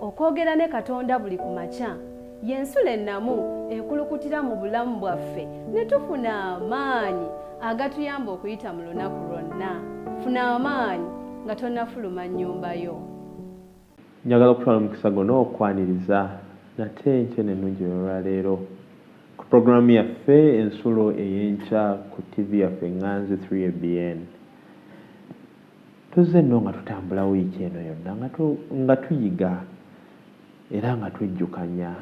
okwogera ne Katonda buli ku makya y'ensulo ennamu ekulukutira mu bulamu bwaffe ne tufuna amaanyi agatuyamba okuyita mu lunaku lwonna. Funa amaanyi nga tonnafuluma nnyumba yo. Njagala okutwala omukisa guno okwaniriza nate enkene ennungi olwaleero ku puroguramu yaffe Ensulo Ey'enkya ku TV yaffe Nganzi 3ABN. Tuzze nno nga tutambula wiiki eno yonna nga tuyiga era nga tujjukanya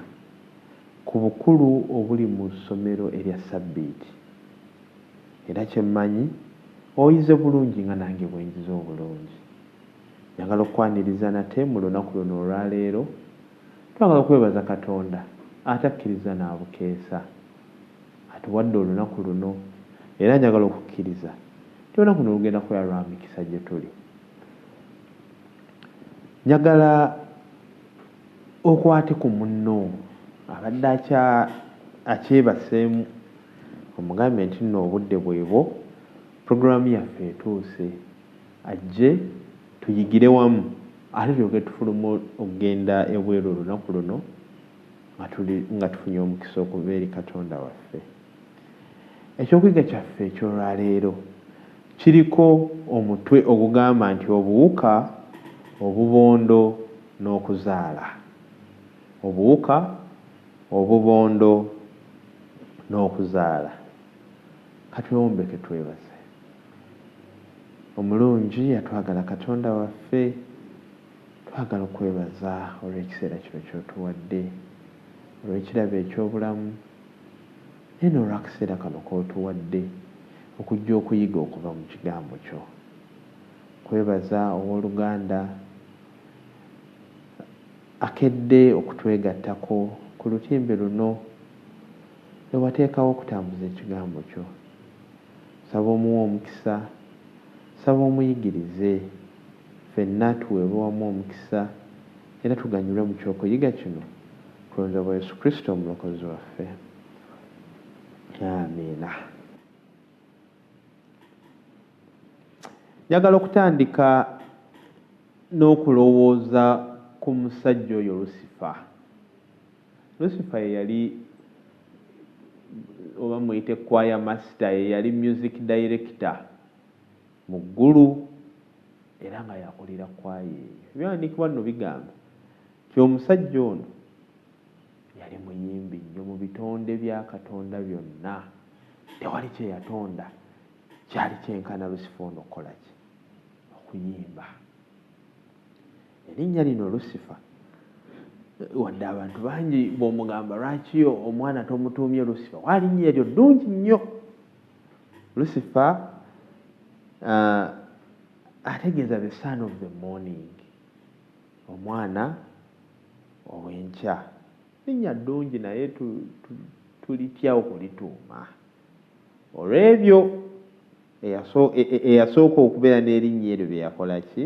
ku bukulu obuli mu ssomero erya Ssabbiiti. Era kyemmanyi oyize bulungi nga nange bwe nzize obulungi. Njagala okwaniriza nate mu lunaku luno olwaleero twagala okwebaza Katonda atakkiriza n'abukeesa atuwadde olunaku luno, era njagala okukkiriza ti olunaku luno lugenda kubeera lwa mikisa gye tuli. Njagala okwate ku munno abadde akyebaseemu omugambe nti nno obudde bwebwo puroguramu yaffe etuuse, ajje tuyigire wamu ate tulyoke tufuluma okugenda ebweru olunaku luno nga tufunye omukisa okuva eri Katonda waffe. Ekyokuyiga kyaffe ekyolwaleero kiriko omutwe ogugamba nti obuwuka, obubondo n'okuzaala. Obuwuka, obubondo n'okuzaala. Katwewombeke twebaze. Omulungi yatwagala Katonda waffe, twagala okwebaza olw'ekiseera kino ky'otuwadde, olw'ekirabo eky'obulamu, naye n'olw'akaseera kano k'otuwadde okujja okuyiga okuva mu kigambo kyo. Kwebaza owooluganda akedde okutwegattako ku lutimbe luno lwe wateekawo okutambuza ekigambo kyo. Saba omuwa omukisa, saba omuyigirize, ffenna tuweebwe wamu omukisa era tuganyulwe mu kyokuyiga kino kulonda bwa Yesu Kristo omulokozi waffe. Amiina. Njagala okutandika n'okulowooza ku musajja oyo Lusifa. Lusifa ye yali oba muyite choir master, ye yali music director mu ggulu era nga yakulira choir eyo. Ebiwandiikibwa nno bigamba nti omusajja ono yali muyimbi nnyo mu bitonde bya Katonda byonna. Tewali kye yatonda kyali kyenkana Lusifa ono okukola ki? Okuyimba. Erinnya lino Lusifa wadde abantu bangi bw'omugamba lwaki omwana tomutuumye Lusifa, walinnya eryo ddungi nnyo. Lusifa ategeeza the son of the morning, omwana ow'enkya. Linnya ddungi naye tulitya okulituuma. Olw'ebyo eyasooka okubeera n'erinnya eryo bye yakola ki?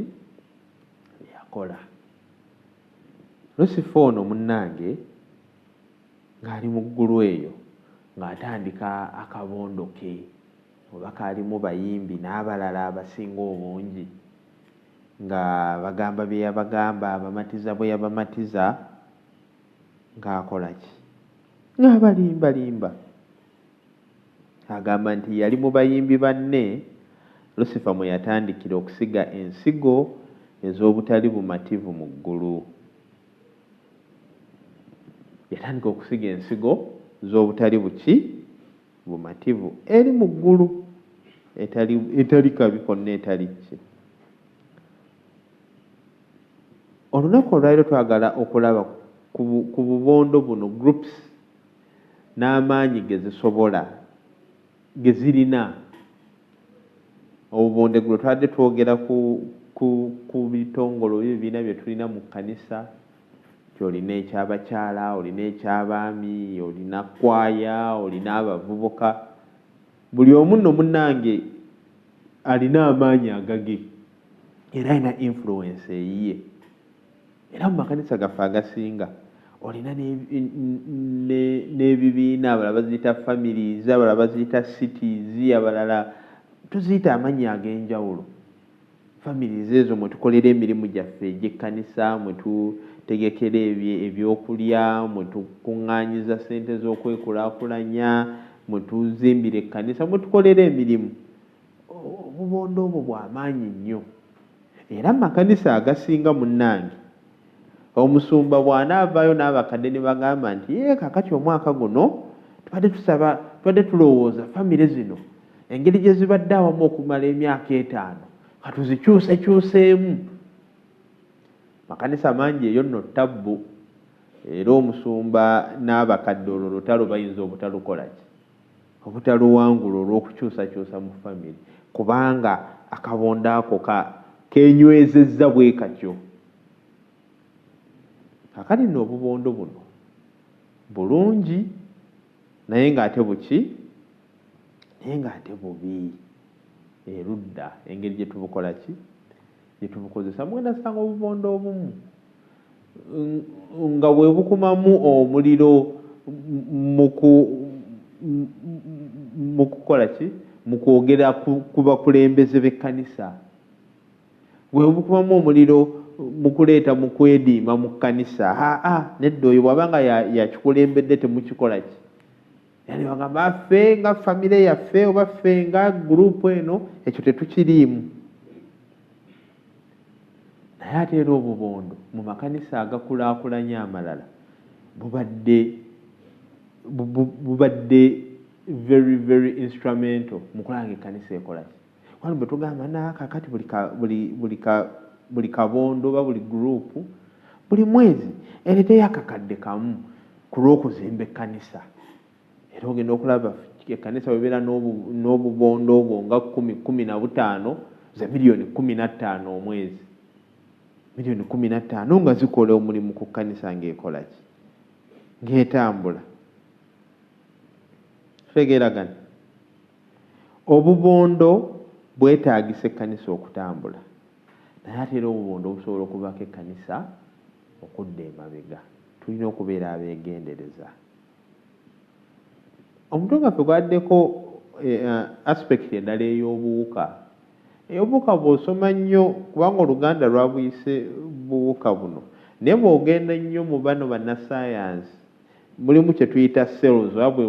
Bye yakola. Lusifa ono munnange ng'ali mu ggulu eyo ng'atandika akabondo ke oba kaalimu bayimbi n'abalala abasinga obungi nga bagamba bye yabagamba, abamatiza bwe yabamatiza, ng'akola ki? Ng'abalimbalimba. Agamba nti yali mu bayimbi banne Lusifa mwe yatandikira okusiga ensigo ez'obutali bumativu mu ggulu. Yatandika okusiga ensigo z'obutali bumativu eri mu ggulu etali kabi konna etali ki. Olunaku olwaliro twagala okulaba ku bubondo buno groups n'amaanyi ge zirina. Obubondo guno twadde twogera ku bitongolo ebibiina bye tulina mu kkanisa, olina ekyabakyala, olina ekyabaami, olina kwaya, olina abavubuka. Buli omu nno munnange alina amaanyi agage era alina influence eyiye. Era mu makanisa gaffe agasinga olina n'ebibiina, abalala baziyita families, abalala baziyita cities, abalala tuziyita amannya ag'enjawulo. families ezo mwe tukolera emirimu gyaffe egy'ekkanisa, mwe tutegekera ebyokulya, mwe tukuŋŋaanyiza ssente z'okwekulaakulanya, mwe tuzimbira ekkanisa, mwe tukolera emirimu. Obubondo obwo bw'amaanyi nnyo era mu makanisa agasinga munnange omusumba bw'anaavaayo n'abakadde ne bagamba nti kakati omwaka guno tubadde tulowooza famire zino engeri gye zibadde awamu okumala emyaka 5 katuzikyusekyuseemu. makanisa mangi eyo nno ttabbu era omusumba n'abakadde olwo lutalo bayinza obutaluwangula olw'okukyusakyusa mu famire kubanga akabondo ako kenywezezza bwe katyo. kakati nno obubondo buno bulungi naye ng'ate bubi erudda engeri gye tubukola gye tubukozesa. mwenasanga obubondo obumu nga bwe bukumamu omuliro mu kukola mu kwogera ku bakulembeze b'ekkanisa, bwe bukumamu omuliro mu kuleeta mu kwediima mu kkanisa. nedda oyo bw'abanga yakikulembedde temukikola yani bagamba ffe nga famire yaffe oba ffe nga gurupu eno ekyo tetukiriimu. naye ate era obubondo mu makanisa agakulaakulanye amalala bubadde very very instrumental mu kulanga ekkanisa ekola wano bwe tugamba kakati buli kabondo oba buli gurupu buli mwezi ereeteyo akakadde kamu ku lw'okuzimba ekkanisa. era ogenda okulaba ekkanisa webeera n'obubondo obwo nga 15 za miliyoni 15 omwezi, miliyoni 15 nga zikola omulimu ku kkanisa ng'ekola ng'etambula. tegeeragana obubondo bwetaagisa ekkanisa okutambula naye ate era obubondo busobola okuvaako ekkanisa okudda emabega. tulina okubeera abeegendereza. omutwe gwaffe gwaddeko aspect eddala ey'obuwuka. ey'obuwuka bw'osoma nnyo kubanga oluganda lwabuyise buwuka buno naye bw'ogenda nnyo mu bano bannasayansi mulimu kye tuyita cells oba bwe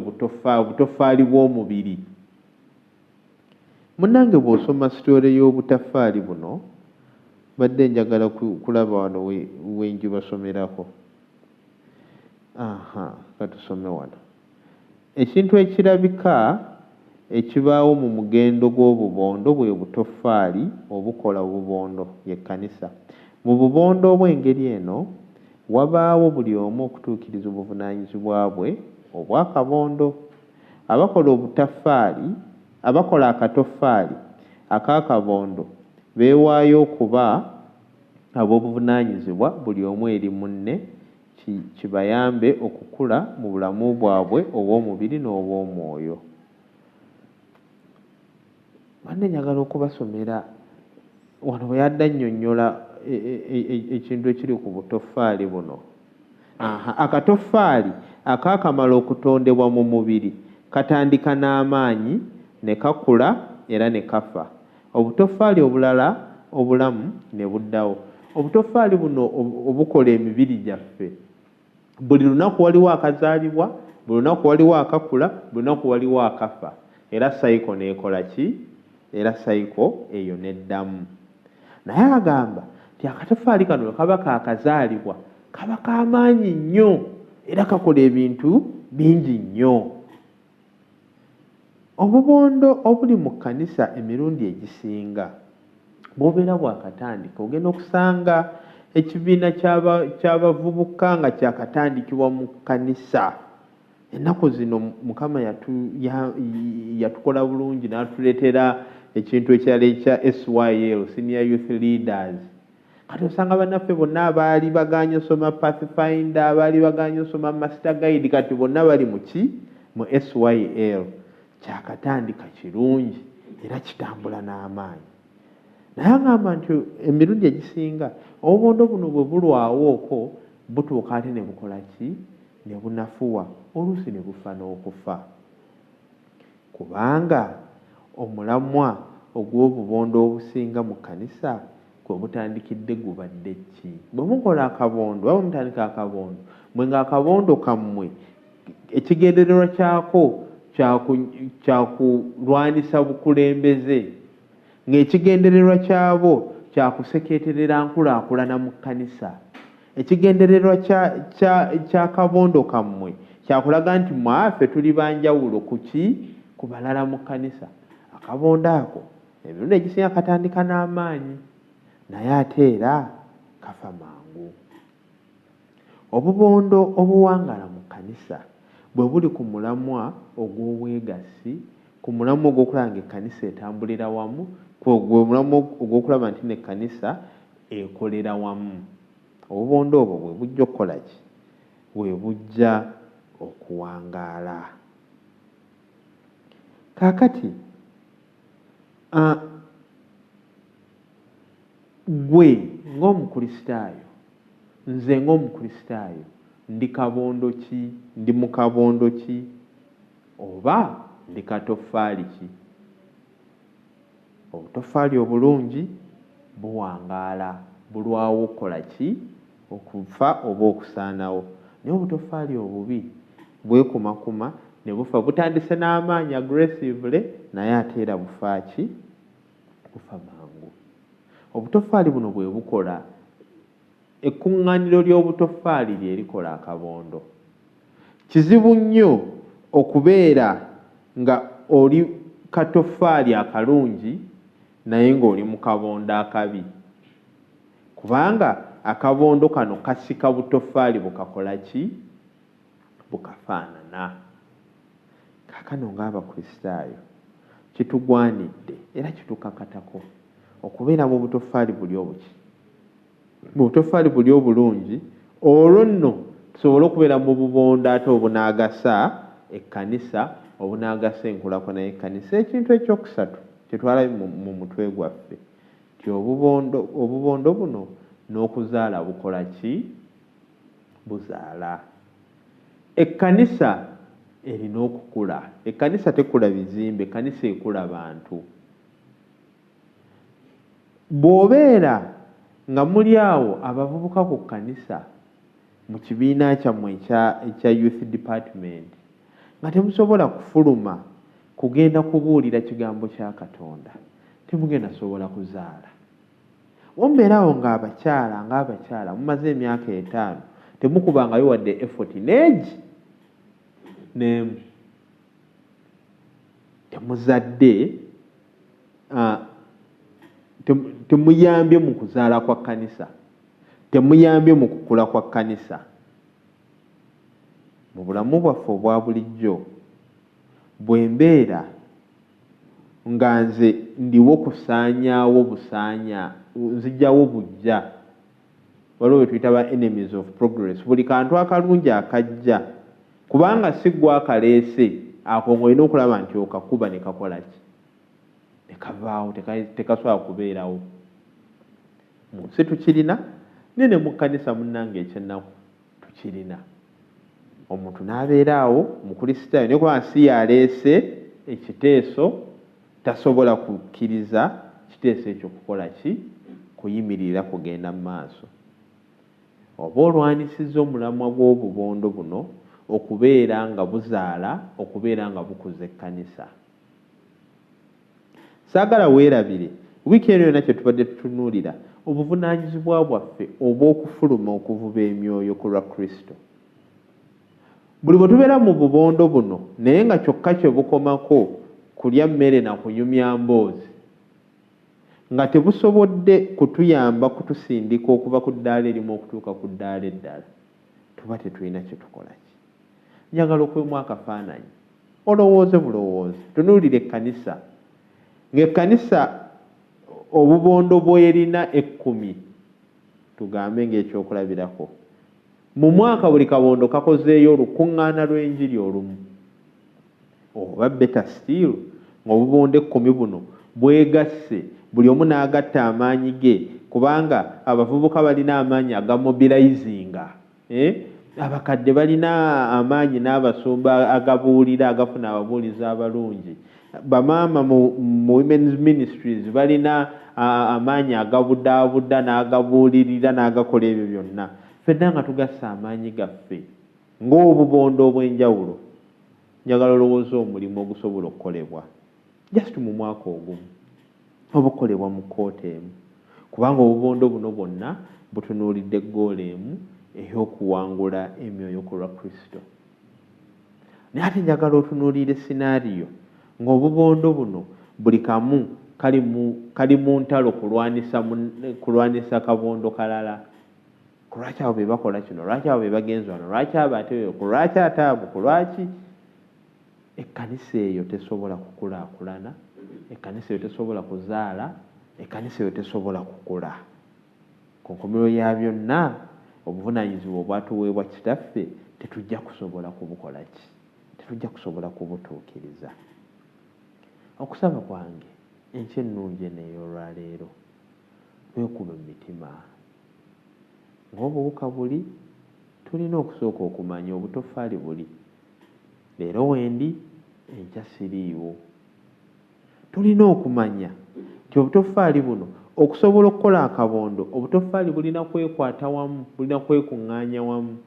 butoffaali bw'omubiri. munnange bw'osoma sitole y'obutaffaali buno badde njagala kulaba wano wenjibasomerako. katusome wano. ekintu ekirabika ekibaawo mu mugendo gw'obubondo bwe butoffaali obukola obubondo y'ekkanisa. mu bubondo obw'engeri eno wabaawo buli omu okutuukiriza obuvunaanyizibwa bwe obwakabondo. abakola akatoffaali ak'akabondo beewaayo okuba ab'obuvunaanyizibwa buli omu eri munne kibayambe okukula mu bulamu bwabwe obw'omubiri n'obw'omwoyo. banne njagala okubasomera wano bwe yadda nnyonnyola ekintu ekiri ku butoffaali buno. akatoffaali akaakamala okutondebwa mu mubiri katandika n'amaanyi ne kakula era ne kafa. obutoffaali obulala obulamu ne buddawo. obutoffaali buno obukola emibiri gyaffe. buli lunaku waliwo akazaalibwa, buli lunaku waliwo akakula, buli lunaku waliwo akafa. era sayiko neekola ki? era sayiko eyo neddamu. naye agamba nti akatoffaali kano kaba kaakazaalibwa kaba k'amaanyi nnyo era kakola ebintu bingi nnyo. obubondo obuli mu kkanisa emirundi egisinga bw'obeera bwakatandika ogenda okusanga ekibiina ky'abavubuka nga kyakatandikibwa mu kkanisa. ennaku zino mukama yatukola bulungi n'atuleetera ekintu ekirala ekya SYL, Senior Youth Leaders. kati osanga bannaffe bonna abaali baganya osoma Pathfinder, abaali baganya osoma Master Guide, kati bonna bali mu SYL. kyakatandika kirungi era kitambula n'amaanyi. naye agamba nti emirundi egisinga obubondo buno bwe bulwawo okwo butuuka ate ne bukola ki? ne bunafuwa, oluusi ne bufa n'okufa. kubanga omulamwa ogw'obubondo obusinga mu kkanisa kwe butandikidde gubadde ki? Bwe mukola akabondo oba mutandika akabondo mwe nga akabondo kammwe ekigendererwa kyako kyakulwanisa bukulembeze ng'ekigendererwa kyabo kyakusekeeterera nkulaakulana mu kkanisa, ekigendererwa ky'akabondo kammwe kyakulaga nti mwaffe tuli banjawulo ku balala mu kkanisa. Akabondo ako emirundi egisinga katandika n'amaanyi naye ate era kafa mangu. Obubondo obuwangaala mu kkanisa bwe buli ku mulamwa ogw'obwegassi, ku mulamwa ogw'okulaba ng'ekkanisa etambulira wamu, gwe mulamwa ogw'okulaba nti n'ekkanisa ekolera wamu. Obubondo obwo bwe bujja okukola ki? Bwe bujja okuwangaala. Kaakati gwe ng'omukristaayo, nze ng'omukristaayo ndi kabondo ki? Ndi mu kabondo ki? Oba ndi katoffaali ki? Obutoffaali obulungi buwangaala, bulwawo okukola ki? Okufa oba okusaanawo. Naye obutoffaali obubi bwekumakuma ne bufa, butandise n'amaanyi aggressively naye ate era bufa ki? Bufa mangu. Obutoffaali buno bwe bukola, ekkuŋŋaaniro ly'obutoffaali lye likola akabondo. Kizibu nnyo okubeera nga oli katoffaali akalungi naye ng'oli mu kabondo akabi, kubanga akabondo kano kasika butoffaali bukakola ki? Bukafaanana. Kaakano ng'abakristaayo kitugwanidde era kitukakatako okubeera mu butoffaali buli obuki? Mu butoffaali buli obulungi, olwo nno tusobole okubeera mu bubondo ate obunaagasa ekkanisa, obunaagasa enkulaakulana y'ekkanisa. Ekintu ekyokusatu kyetwalabye mu mutwe gwaffe ti obubondo buno n'okuzaala bukola ki? Buzaala. Ekkanisa erina okukula. Ekkanisa tekula bizimbe, ekkanisa ekula bantu. Bw'obeera nga muli awo abavubuka ku kkanisa mu kibiina kyammwe ekya youth department nga temusobola kufuluma kugenda kubuulira kigambo kya Katonda, temugenda sobola kuzaala. Wambeerawo ng'abakyala mumaze emyaka 5 temukubangayo wadde effort n'egi n'emu, temuzadde, temuyambye mu kuzaala kwa kkanisa, temuyambye mu kukula kwa kkanisa. Mu bulamu bwaffe obwa bulijjo bwe mbeera nga nze ndiwo kusaanyaawo busaanya, nzijjawo bujja, waliwo we tuyita ba enemies of progress. Buli kantu akalungi akajja, kubanga si gwe akaleese, ako ng'olina okulaba nti okakuba ne kakola ki? Ne kavaawo, tekasobola kubeerawo. Mu nsi tukirina, nene mu kkanisa munnange ekyennaku tukirina. Omuntu n'abeera awo mukristaayo naye kubanga si yaleese ekiteeso, tasobola kukkiriza kiteeso ekyo kukola ki? Kuyimirira kugenda mu maaso. Oba olwanisizza omulamwa gw'obubondo buno okubeera nga buzaala, okubeera nga bukuza ekkanisa. Saagala weerabire, wiiki eno yonna kye tubadde tutunuulira obuvunaanyizibwa bwaffe obw'okufuluma okuvuba emyoyo ku lwa Kristo. Buli bwe tubeera mu bubondo buno naye nga kyokka kye bukomako kulya mmere na kunyumya mboozi, nga tebusobodde kutuyamba kutusindika okuva ku ddaala erimu okutuuka ku ddaala eddala, tuba tetulina kye tukola ki? Njagala okwemu akafaananyi, olowooze bulowooze, tunuulire ekkanisa. Ng'ekkanisa obubondo bw'erina 10, tugambe ng'ekyokulabirako, mu mwaka buli kabondo kakozeeyo olukuŋŋaana lw'enjiri olumu. Oba better still, ng'obubondo 10 buno bwegasse, buli omu n'agatta amaanyi ge, kubanga abavubuka balina amaanyi agamobilizinga, abakadde balina amaanyi n'abasumba agabuulira, agafuna ababuulizi abalungi, bamaama mu women's ministries balina amaanyi agabudaabuda n'agabuulirira n'agakola ebyo byonna ffenna nga tugassa amaanyi gaffe ng'obubondo obw'enjawulo njagala olowooza omulimu ogusobola okukolebwa just mu mwaka ogumu obukolebwa mu kkooti emu kubanga obubondo buno bwonna butunuulidde eggoolo emu ey'okuwangula emyoyo ku lwa Kristo. Naye ate njagala otunuulire sinaariyo ng'obubondo buno buli kamu kali mu ntalo kulwanisa kabondo kalala. Kulwaki abo be bakola kino, lwaki abo be bagenza wano, lwaki abo ate kulwaki ate abo kulwaki ekkanisa eyo tesobola kukulaakulana, ekkanisa eyo tesobola kuzaala, ekkanisa eyo tesobola kukula. Ku nkomerero ya byonna obuvunaanyizibwa obwatuweebwa kitaffe tetujja kusobola kubukola ki, tetujja kusobola kubutuukiriza. Okusaba kwange enkya ennungi n'ey'olwaleero twekuba mu mitima ng'obuwuka buli tulina okusooka okumanya obutofaali buli. Leero wendi enkya siriiwo. Tulina okumanya nti obutofaali buno okusobola okukola akabondo obutofaali bulina kwekwata wamu, bulina kwekuŋŋaanya wamu.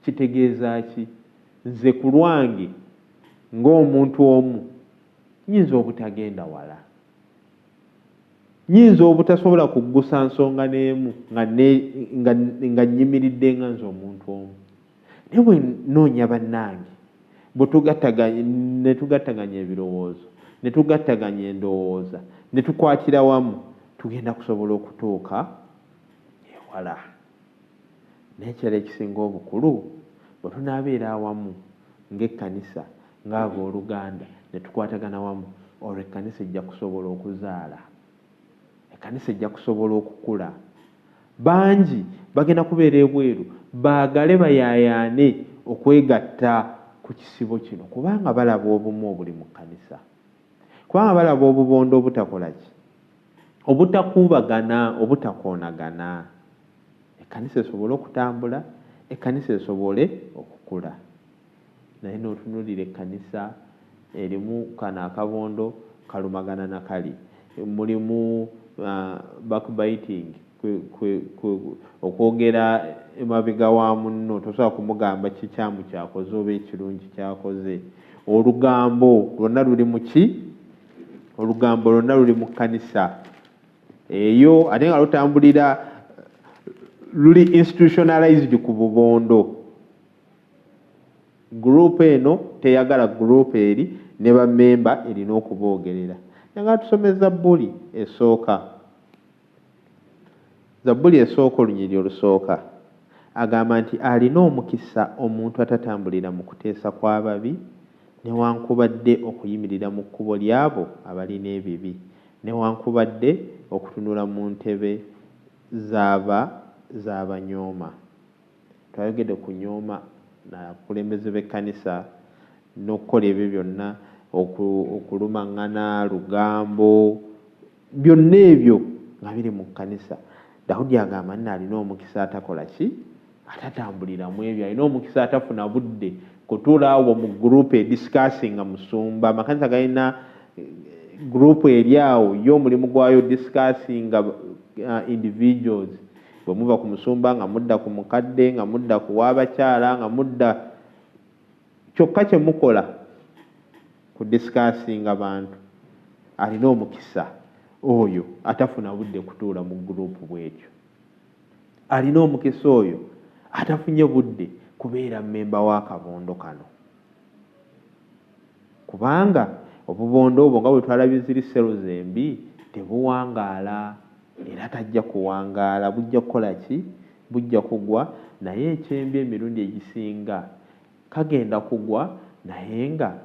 Kitegeeza ki? Nze ku lwange ng'omuntu omu nyinza obutagenda wala, nyinza obutasobola kuggusa nsonga n'emu nga nnyimiridde nga nze omuntu omu. Naye bwe noonya bannange ne tugattaganya ebirowoozo, ne tugattaganya endowooza, ne tukwatira wamu, tugenda kusobola okutuuka ewala. N'ekirala ekisinga obukulu bwe tunaabeera awamu ng'ekkanisa ng'abooluganda ne tukwatagana wamu, olwo ekkanisa ejja kusobola okuzaala, ekkanisa ejja kusobola okukula. Bangi bagenda kubeera ebweru baagale bayaayaane okwegatta ku kisibo kino kubanga balaba obumu obuli mu kkanisa, kubanga balaba obubondo obutakola ki, obutakuubagana, obutakoonagana. Ekkanisa esobole okutambula, ekkanisa esobole okukula. Naye n'otunuulira ekkanisa erimu kano akabondo kalumagana na kali, mulimu backbiting, okwogera emabega wa munno, tosobola kumugamba kikyamu kyakoze oba ekirungi kyakoze. Olugambo lwonna luli mu ki? Olugambo lwonna luli mu kkanisa eyo, ate nga lutambulira luli institutionalized ku bubondo. Group eno teyagala group eri, ne bammemba erina okuboogerera. Nga tusome Zabbuli esooka. Zabbuli esooka olunyiriri olusooka agamba nti alina omukisa omuntu atatambulira mu kuteesa kw'ababi, newankubadde okuyimirira mu kkubo lyabo abalina ebibi, newankubadde okutunula mu ntebe z'abanyooma. Twayogedde ku nyooma nakulembeze b'ekkanisa n'okukola ebyo byonna, okulumaŋŋana, lugambo, byonna ebyo nga biri mu kkanisa. Dawudi agamba nti alina omukisa atakola ki? Atatambulira mu ebyo, alina omukisa atafuna budde kutuula awo mu gurupu edisikasinga musumba. Amakanisa galina gurupu eri awo y'omulimu gwayo disikasinga individuals. Bwe muva ku musumba nga mudda ku mukadde, nga mudda ku w'abakyala, nga mudda kyokka kye mukola ku disikasinga bantu. Alina omukisa oyo atafuna budde kutuula mu gurupu bw'etyo. Alina omukisa oyo atafunye budde kubeera mmemba w'akabondo kano. Kubanga obubondo obwo nga bwe twalabizira sero zembi tebuwangaala, era tajja kuwangaala, bujja kukola ki? Bujja kugwa. Naye ekyembi emirundi egisinga kagenda kugwa naye nga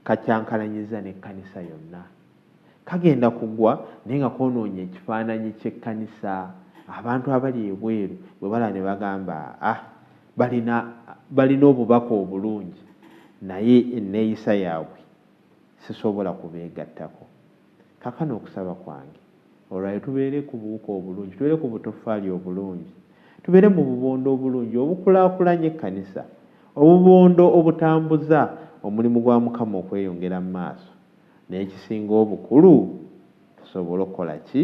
kakyankalanyiza n'ekkanisa yonna. Kagenda kugwa naye nga koonoonya ekifaananyi ky'ekkanisa. Abantu abali ebweru bwe balaba ne bagamba balina obubaka obulungi, naye enneeyisa yaabwe sisobola kubeegattako. Kakano okusaba kwange olwayo tubeere ku buwuka obulungi, tubeere ku butofaali obulungi, tubeere mu bubondo obulungi obukulaakulanya ekkanisa, obubondo obutambuza omulimu gwa Mukama okweyongera mu maaso. n'ekisinga obukulu tusobole okukola ki?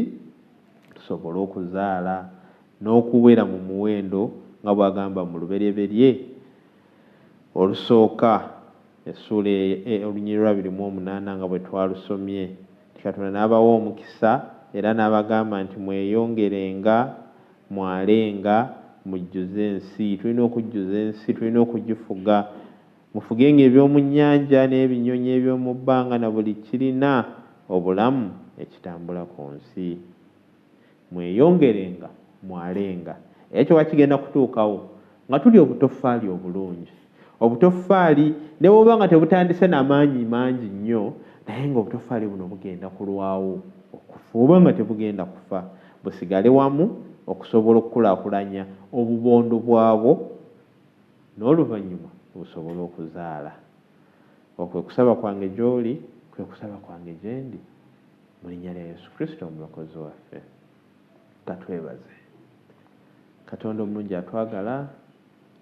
Tusobole okuzaala n'okuwera mu muwendo nga bw'agamba mu lubereberye olusooka essula olunyiriri lwa 28 nga bwe twalusomye. Katonda n'abawa omukisa era n'abagamba nti mweyongerenga, mwalenga, mujjuze ensi. Tulina okujjuza ensi, tulina okugifuga. Mufugenga eby'omu nnyanja n'ebinyonyi eby'omu bbanga na buli kirina obulamu ekitambula ku nsi. Mweyongerenga, mwalenga. Ekyo wakigenda kutuukawo nga tuli obutoffaali obulungi. Obutoffaali ne bwoba nga tebutandise n'amaanyi mangi nnyo, naye ng'obutoffaali buno bugenda kulwawo okufa oba nga tebugenda kufa, busigale wamu okusobola okukulaakulanya obubondo bwabwo n'oluvannyuma busobole okuzaala. Okwe kusaba kwange gy'oli, kwe kusaba kwange gye ndi, mu linnya lya Yesu Kristo omulokozi waffe. Katwebaze. Katonda omulungi atwagala,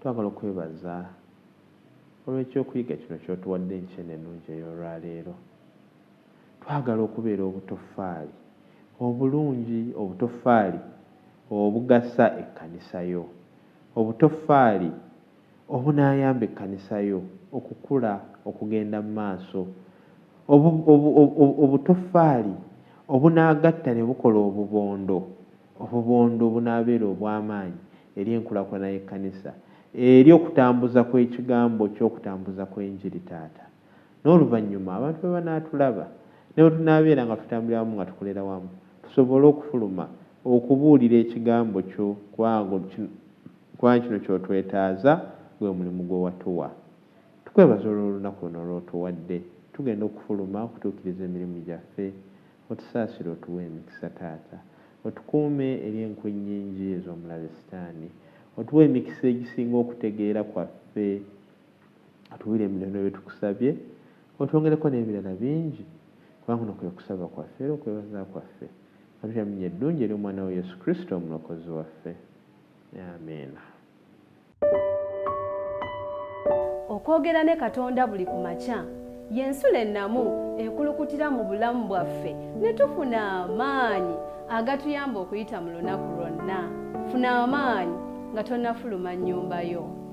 twagala okwebaza olw'ekyokuyiga kino ky'otuwadde enkya ennungi ey'olwaleero. Twagala okubeera obutoffaali obulungi, obutoffaali obugasa ekkanisa yo, obutoffaali obunaayamba ekkanisa yo okukula, okugenda mu maaso, obutoffaali obunaagatta ne bukola obubondo, obubondo obunaabeera obw'amaanyi eri enkulaakulana y'ekkanisa, eri okutambuza kw'ekigambo ky'okutambuza kw'enjiri taata. N'oluvannyuma abantu bwe banaatulaba ne bwe tunaabeera nga tutambulira wamu nga tukolera wamu, tusobole okufuluma okubuulira ekigambo kyo kubanga kino ky'otwetaaza gwe mulimu gwe watuwa. Tukwebaza olw'olunaku luno lw'otuwadde. Tugenda okufuluma okutuukiriza emirimu gyaffe. Otusaasire otuwe emikisa taata. Otukuume eri enkwe ennyingi ez'omulabe Sitaani. Otuwe emikisa egisinga okutegeera kwaffe. Otuwire emirembe bye tukusabye. Otwongereko n'ebirala bingi. Kubanga kuno kwe kusaba kwaffe era okwebaza kwaffe. Katutya mu linnya eddungi ery'Omwana we Yesu Kristo omulokozi waffe. Amiina. Okwogera ne Katonda buli ku makya y'ensula ennamu ekulukutira mu bulamu bwaffe ne tufuna amaanyi agatuyamba okuyita mu lunaku lwonna. Funa amaanyi nga tonnafuluma nnyumba yo.